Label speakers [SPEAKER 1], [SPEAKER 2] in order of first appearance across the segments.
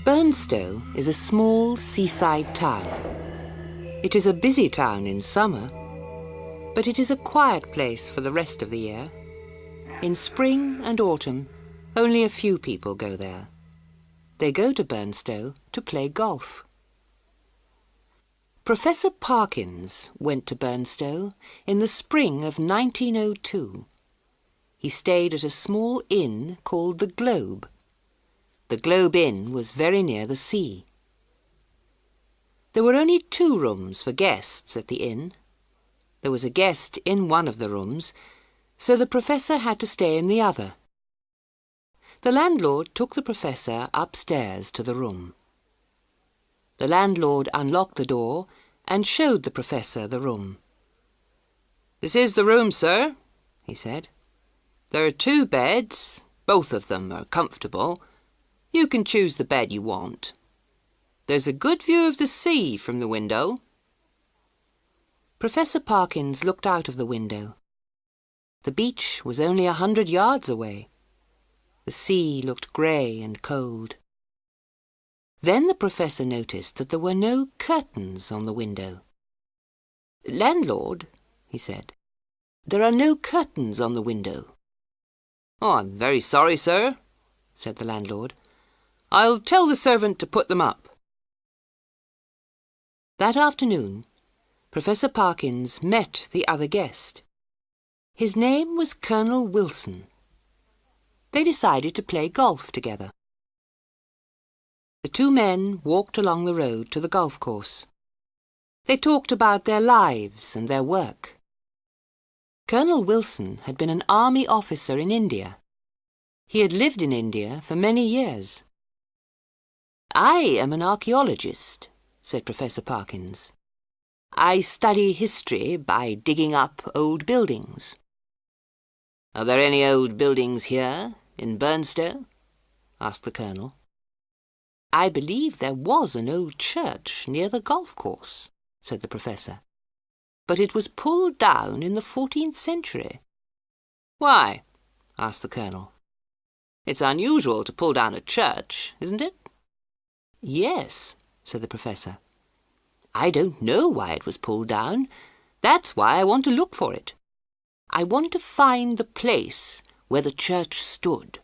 [SPEAKER 1] Burnstow is a small seaside town. It is a busy town in summer, but it is a quiet place for the rest of the year. In spring and autumn, only a few people go there. They go to Burnstow to play golf. Professor Parkins went to Burnstow in the spring of 1902. He stayed at a small inn called the Globe. The Globe Inn was very near the sea. There were only 2 rooms for guests at the inn. There was a guest in one of the rooms, so the professor had to stay in the other. The landlord took the professor upstairs to the room. The landlord unlocked the door and showed the professor the room. "This is the room, sir," he said. "There are 2 beds. Both of them are comfortable. You can choose the bed you want. There's a good view of the sea from the window." Professor Parkins looked out of the window. The beach was only 100 yards away. The sea looked grey and cold. Then the professor noticed that there were no curtains on the window. "Landlord," he said, "there are no curtains on the window." "Oh, I'm very sorry, sir," said the landlord. "I'll tell the servant to put them up." That afternoon, Professor Parkins met the other guest. His name was Colonel Wilson. They decided to play golf together. The 2 men walked along the road to the golf course. They talked about their lives and their work. Colonel Wilson had been an army officer in India. He had lived in India for many years. "I am an archaeologist," said Professor Parkins. "I study history by digging up old buildings." "Are there any old buildings here, in Burnstow?" asked the Colonel. "I believe there was an old church near the golf course," said the Professor. "But it was pulled down in the 14th century. "Why?" asked the Colonel. "It's unusual to pull down a church, isn't it?" "Yes," said the Professor. "I don't know why it was pulled down. That's why I want to look for it. I want to find the place where the church stood."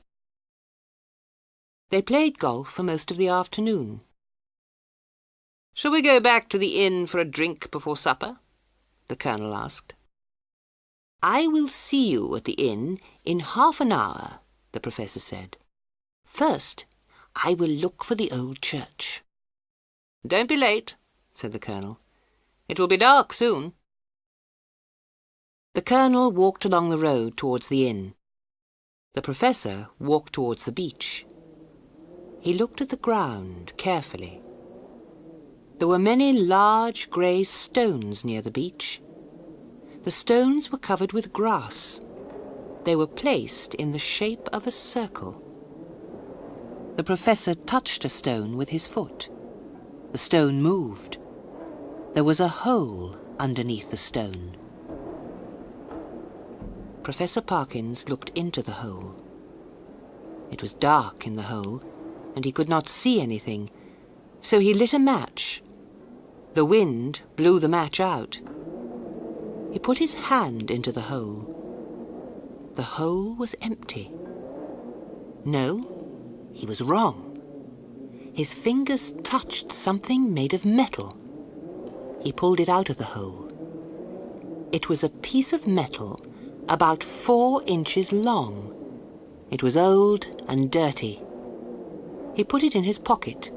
[SPEAKER 1] They played golf for most of the afternoon. "Shall we go back to the inn for a drink before supper?" the Colonel asked. "I will see you at the inn in half an hour," the Professor said. "First, I will look for the old church." "Don't be late," said the Colonel. "It will be dark soon." The Colonel walked along the road towards the inn. The Professor walked towards the beach. He looked at the ground carefully. There were many large grey stones near the beach. The stones were covered with grass. They were placed in the shape of a circle. The Professor touched a stone with his foot. The stone moved. There was a hole underneath the stone. Professor Parkins looked into the hole. It was dark in the hole, and he could not see anything, so he lit a match. The wind blew the match out. He put his hand into the hole. The hole was empty. No, he was wrong. His fingers touched something made of metal. He pulled it out of the hole. It was a piece of metal about 4 inches long. It was old and dirty. He put it in his pocket.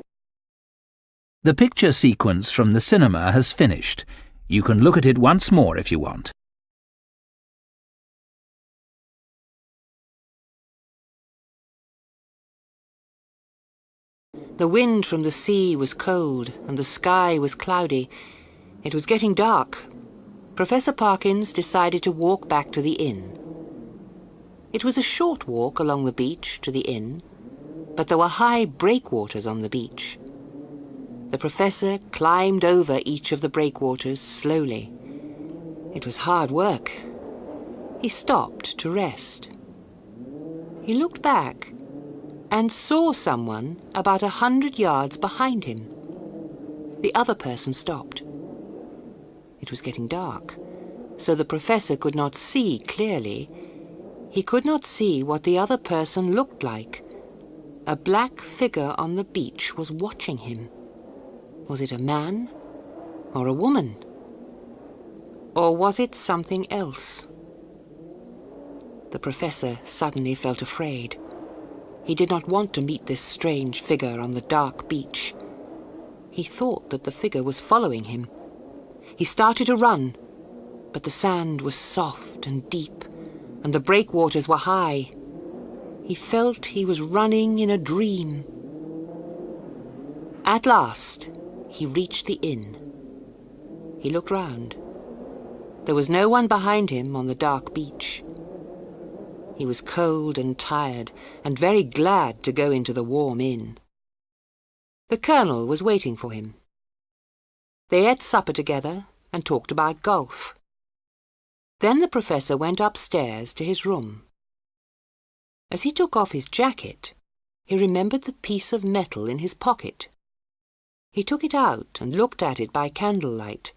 [SPEAKER 2] The picture sequence from the cinema has finished. You can look at it once more if you want.
[SPEAKER 1] The wind from the sea was cold and the sky was cloudy. It was getting dark. Professor Parkins decided to walk back to the inn. It was a short walk along the beach to the inn, but there were high breakwaters on the beach. The Professor climbed over each of the breakwaters slowly. It was hard work. He stopped to rest. He looked back and saw someone about 100 yards behind him. The other person stopped. It was getting dark, so the professor could not see clearly. He could not see what the other person looked like. A black figure on the beach was watching him. Was it a man or a woman? Or was it something else? The professor suddenly felt afraid. He did not want to meet this strange figure on the dark beach. He thought that the figure was following him. He started to run, but the sand was soft and deep, and the breakwaters were high. He felt he was running in a dream. At last, he reached the inn. He looked round. There was no one behind him on the dark beach. He was cold and tired, and very glad to go into the warm inn. The colonel was waiting for him. They ate supper together and talked about golf. Then the professor went upstairs to his room. As he took off his jacket, he remembered the piece of metal in his pocket. He took it out and looked at it by candlelight.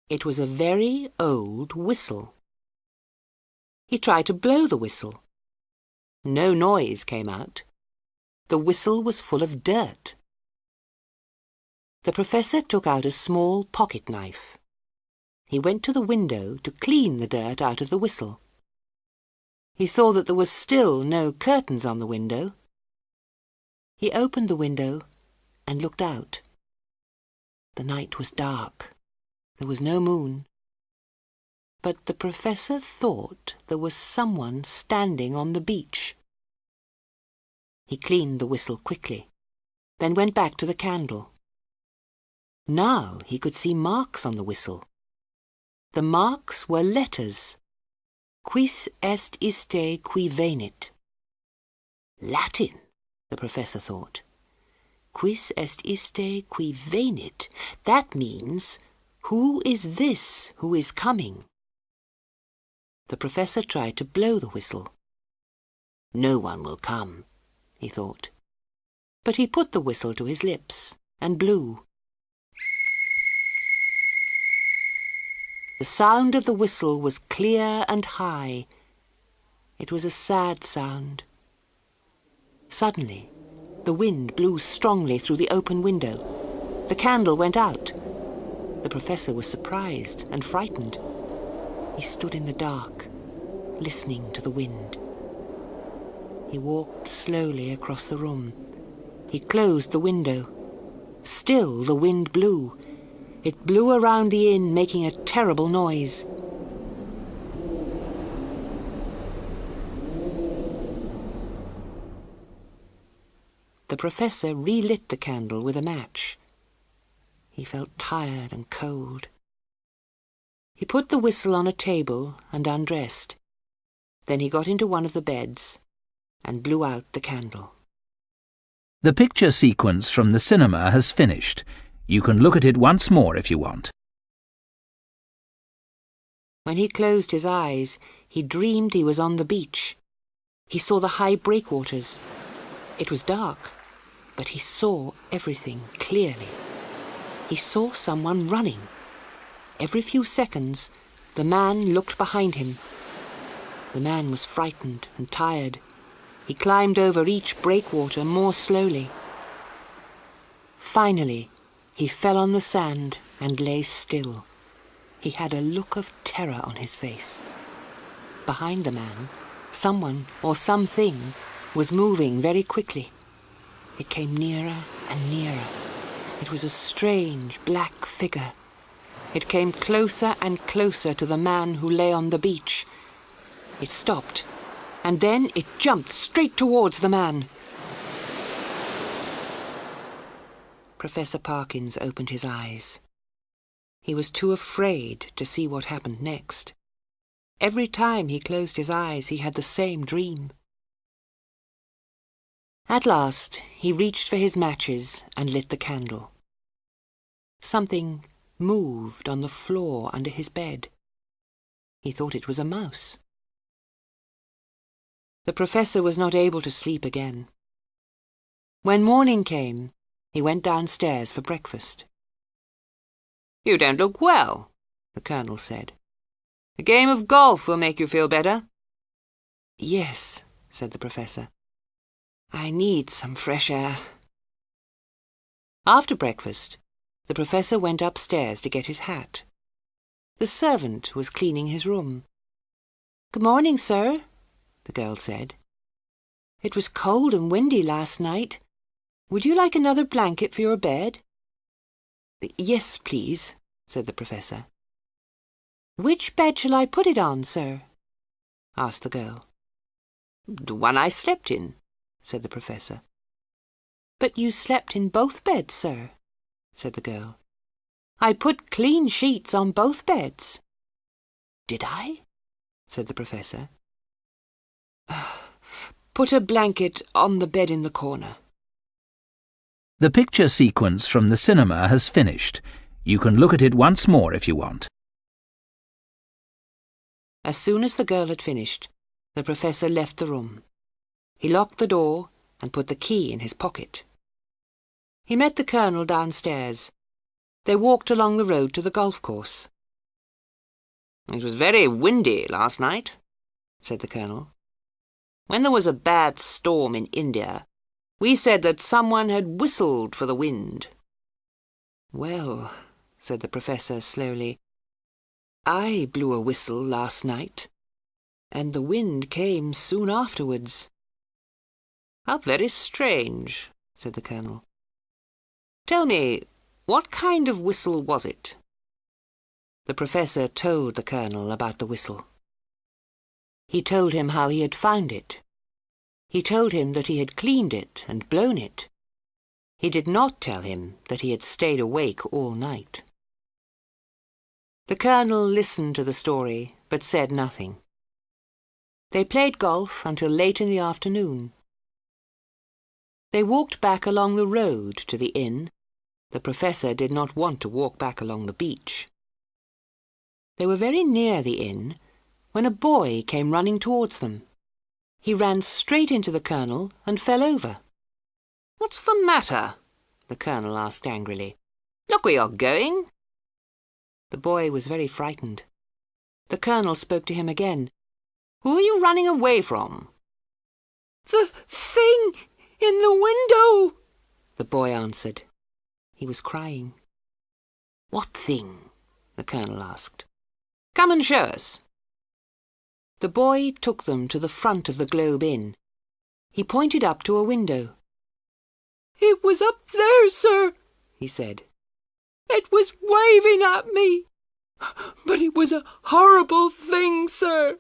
[SPEAKER 1] It was a very old whistle. He tried to blow the whistle. No noise came out. The whistle was full of dirt. The professor took out a small pocket knife. He went to the window to clean the dirt out of the whistle. He saw that there was still no curtains on the window. He opened the window and looked out. The night was dark. There was no moon. But the professor thought there was someone standing on the beach. He cleaned the whistle quickly, then went back to the candle. Now he could see marks on the whistle. The marks were letters. Quis est iste qui venit? Latin, the professor thought. Quis est iste qui venit? That means, who is this who is coming? The professor tried to blow the whistle. No one will come, he thought. But he put the whistle to his lips and blew. The sound of the whistle was clear and high. It was a sad sound. Suddenly, the wind blew strongly through the open window. The candle went out. The professor was surprised and frightened. He stood in the dark, listening to the wind. He walked slowly across the room. He closed the window. Still the wind blew. It blew around the inn, making a terrible noise. The professor relit the candle with a match. He felt tired and cold. He put the whistle on a table and undressed. Then he got into one of the beds and blew out the candle.
[SPEAKER 2] The picture sequence from the cinema has finished. You can look at it once more if you want.
[SPEAKER 1] When he closed his eyes, he dreamed he was on the beach. He saw the high breakwaters. It was dark, but he saw everything clearly. He saw someone running. Every few seconds, the man looked behind him. The man was frightened and tired. He climbed over each breakwater more slowly. Finally, he fell on the sand and lay still. He had a look of terror on his face. Behind the man, someone or something was moving very quickly. It came nearer and nearer. It was a strange black figure. It came closer and closer to the man who lay on the beach. It stopped, and then it jumped straight towards the man. Professor Parkins opened his eyes. He was too afraid to see what happened next. Every time he closed his eyes, he had the same dream. At last, he reached for his matches and lit the candle. Something moved on the floor under his bed. He thought it was a mouse. The professor was not able to sleep again. When morning came, he went downstairs for breakfast. "You don't look well," the Colonel said. "A game of golf will make you feel better." "Yes," said the Professor. "I need some fresh air." After breakfast, the Professor went upstairs to get his hat. The servant was cleaning his room. "Good morning, sir," the girl said. "It was cold and windy last night. Would you like another blanket for your bed?" "Yes, please," said the Professor. "Which bed shall I put it on, sir?" asked the girl. "The one I slept in," said the Professor. "But you slept in both beds, sir," said the girl. "I put clean sheets on both beds." "Did I?" said the Professor. "Put a blanket on the bed in the corner."
[SPEAKER 2] The picture sequence from the cinema has finished. You can look at it once more if you want.
[SPEAKER 1] As soon as the girl had finished, the Professor left the room. He locked the door and put the key in his pocket. He met the Colonel downstairs. They walked along the road to the golf course. "It was very windy last night," said the Colonel. "When there was a bad storm in India, we said that someone had whistled for the wind." "Well," said the Professor slowly, "I blew a whistle last night, and the wind came soon afterwards." "How very strange," said the Colonel. "Tell me, what kind of whistle was it?" The Professor told the Colonel about the whistle. He told him how he had found it. He told him that he had cleaned it and blown it. He did not tell him that he had stayed awake all night. The Colonel listened to the story, but said nothing. They played golf until late in the afternoon. They walked back along the road to the inn. The Professor did not want to walk back along the beach. They were very near the inn when a boy came running towards them. He ran straight into the Colonel and fell over. "What's the matter?" the Colonel asked angrily. "Look where you're going." The boy was very frightened. The Colonel spoke to him again. "Who are you running away from?" "The thing in the window," the boy answered. He was crying. "What thing?" the Colonel asked. "Come and show us." The boy took them to the front of the Globe Inn. He pointed up to a window. "It was up there, sir," he said. "It was waving at me. But it was a horrible thing, sir.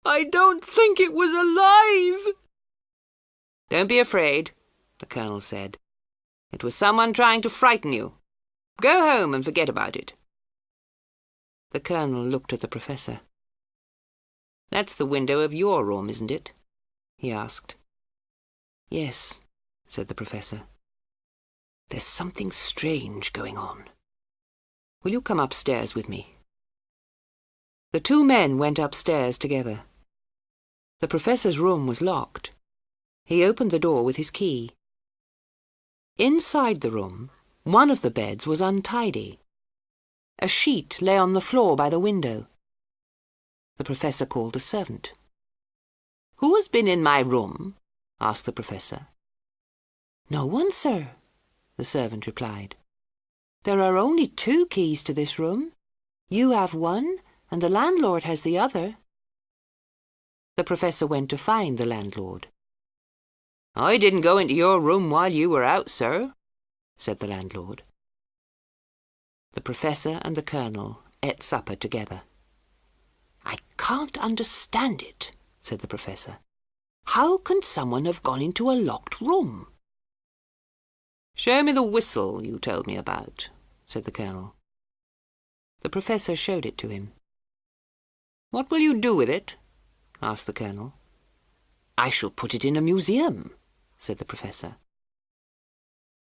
[SPEAKER 1] I don't think it was alive." "Don't be afraid," the Colonel said. "It was someone trying to frighten you. Go home and forget about it." The Colonel looked at the Professor. "That's the window of your room, isn't it?" he asked. "Yes," said the Professor. "There's something strange going on. Will you come upstairs with me?" The two men went upstairs together. The Professor's room was locked. He opened the door with his key. Inside the room, one of the beds was untidy. A sheet lay on the floor by the window. The Professor called the servant. "Who has been in my room?" asked the Professor. "No one, sir," the servant replied. "There are only 2 keys to this room. You have one, and the landlord has the other." The Professor went to find the landlord. "I didn't go into your room while you were out, sir," said the landlord. The Professor and the Colonel ate supper together. "I can't understand it," said the Professor. "How can someone have gone into a locked room?" "Show me the whistle you told me about," said the Colonel. The Professor showed it to him. "What will you do with it?" asked the Colonel. "I shall put it in a museum," said the Professor.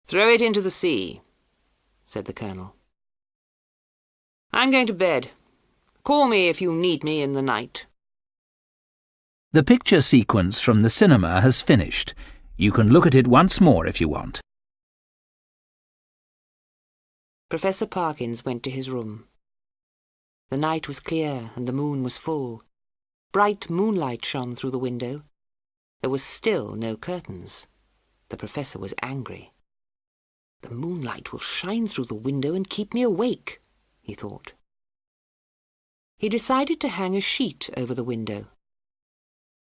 [SPEAKER 1] "Throw it into the sea," said the Colonel. "I'm going to bed. Call me if you need me in the night."
[SPEAKER 2] The picture sequence from the cinema has finished. You can look at it once more if you want.
[SPEAKER 1] Professor Parkins went to his room. The night was clear and the moon was full. Bright moonlight shone through the window. There was still no curtains. The professor was angry. "The moonlight will shine through the window and keep me awake," he thought. He decided to hang a sheet over the window.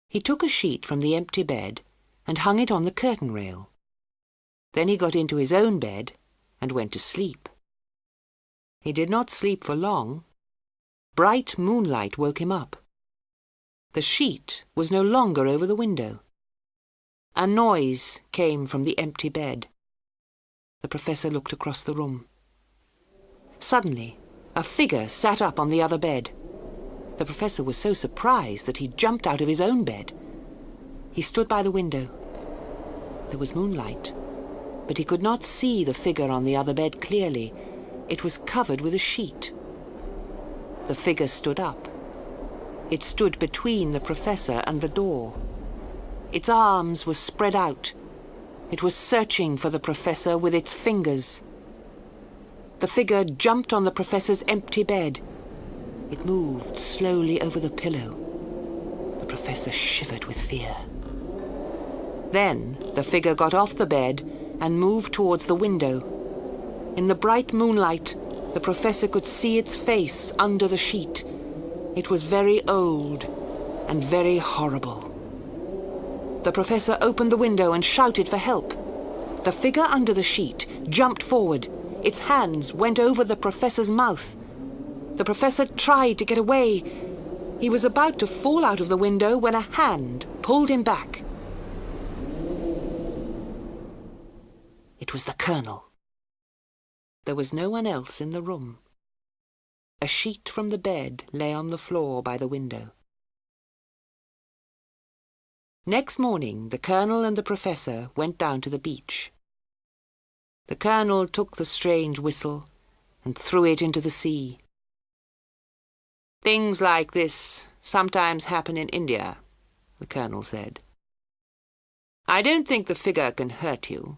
[SPEAKER 1] He took a sheet from the empty bed and hung it on the curtain rail. Then he got into his own bed and went to sleep. He did not sleep for long. Bright moonlight woke him up. The sheet was no longer over the window. A noise came from the empty bed. The professor looked across the room. Suddenly, a figure sat up on the other bed. The professor was so surprised that he jumped out of his own bed. He stood by the window. There was moonlight, but he could not see the figure on the other bed clearly. It was covered with a sheet. The figure stood up. It stood between the professor and the door. Its arms were spread out. It was searching for the professor with its fingers. The figure jumped on the professor's empty bed. It moved slowly over the pillow. The professor shivered with fear. Then the figure got off the bed and moved towards the window. In the bright moonlight, the professor could see its face under the sheet. It was very old and very horrible. The professor opened the window and shouted for help. The figure under the sheet jumped forward. Its hands went over the professor's mouth. The professor tried to get away. He was about to fall out of the window when a hand pulled him back. It was the colonel. There was no one else in the room. A sheet from the bed lay on the floor by the window. Next morning, the colonel and the professor went down to the beach. The colonel took the strange whistle and threw it into the sea. "Things like this sometimes happen in India," the colonel said. "I don't think the figure can hurt you.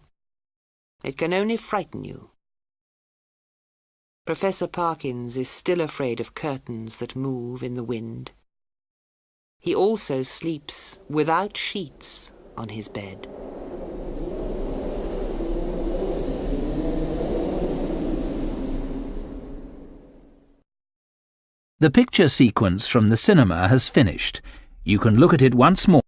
[SPEAKER 1] It can only frighten you." Professor Parkins is still afraid of curtains that move in the wind. He also sleeps without sheets on his bed.
[SPEAKER 2] The picture sequence from the cinema has finished. You can look at it once more.